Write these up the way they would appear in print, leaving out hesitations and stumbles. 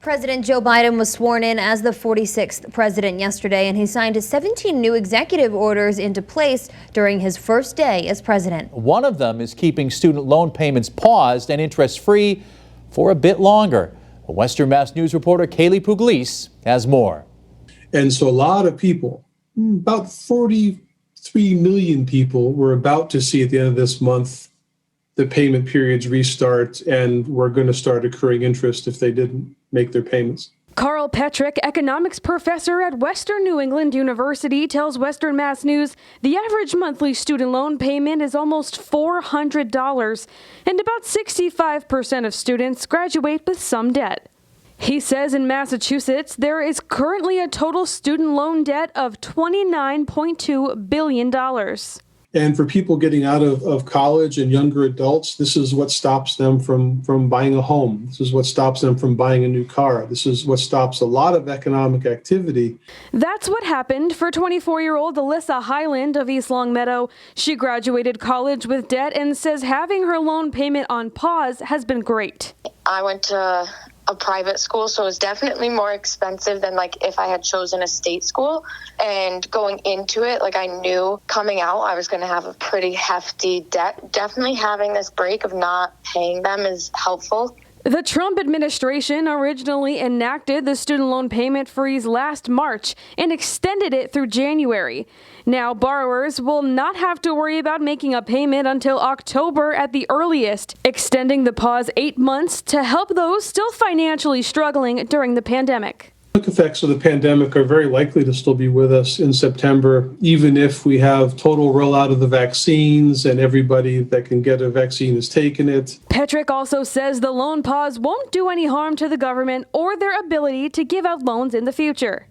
President Joe Biden was sworn in as the 46th president yesterday, and he signed 17 new executive orders into place during his first day as president. One of them is keeping student loan payments paused and interest-free for a bit longer. Western Mass News reporter Kaylee Puglisi has more. And so a lot of people, about 43 million people, were about to see at the end of this month the payment periods restart, and we're going to start accruing interest if they didn't make their payments. Carl Petrick, economics professor at Western New England University, tells Western Mass News the average monthly student loan payment is almost $400, and about 65% of students graduate with some debt. He says in Massachusetts, there is currently a total student loan debt of $29.2 billion. And for people getting out of college and younger adults, this is what stops them from buying a home. This is what stops them from buying a new car. This is what stops a lot of economic activity. That's what happened for 24-year-old Alyssa Highland of East Longmeadow. She graduated college with debt and says having her loan payment on pause has been great. I went to a private school, so it was definitely more expensive than like if I had chosen a state school. And going into it, like I knew coming out I was going to have a pretty hefty debt. Definitely having this break of not paying them is helpful. The Trump administration originally enacted the student loan payment freeze last March and extended it through January. Now, borrowers will not have to worry about making a payment until October at the earliest, extending the pause 8 months to help those still financially struggling during the pandemic. The effects of the pandemic are very likely to still be with us in September, even if we have total rollout of the vaccines and everybody that can get a vaccine has taken it. Petrick also says the loan pause won't do any harm to the government or their ability to give out loans in the future.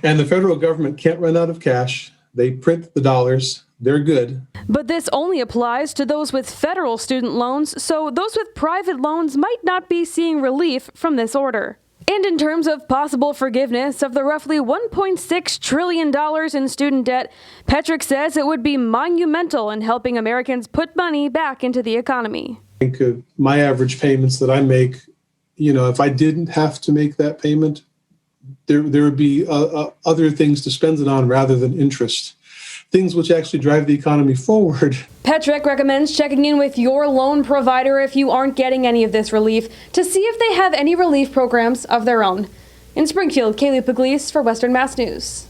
And the federal government can't run out of cash. They print the dollars. They're good. But this only applies to those with federal student loans, so those with private loans might not be seeing relief from this order. And in terms of possible forgiveness of the roughly $1.6 trillion in student debt, Petrick says it would be monumental in helping Americans put money back into the economy. I think of my average payments that I make, if I didn't have to make that payment, there would be other things to spend it on rather than interest. Things which actually drive the economy forward. Petrick recommends checking in with your loan provider if you aren't getting any of this relief to see if they have any relief programs of their own. In Springfield, Kaylee Puglisi for Western Mass News.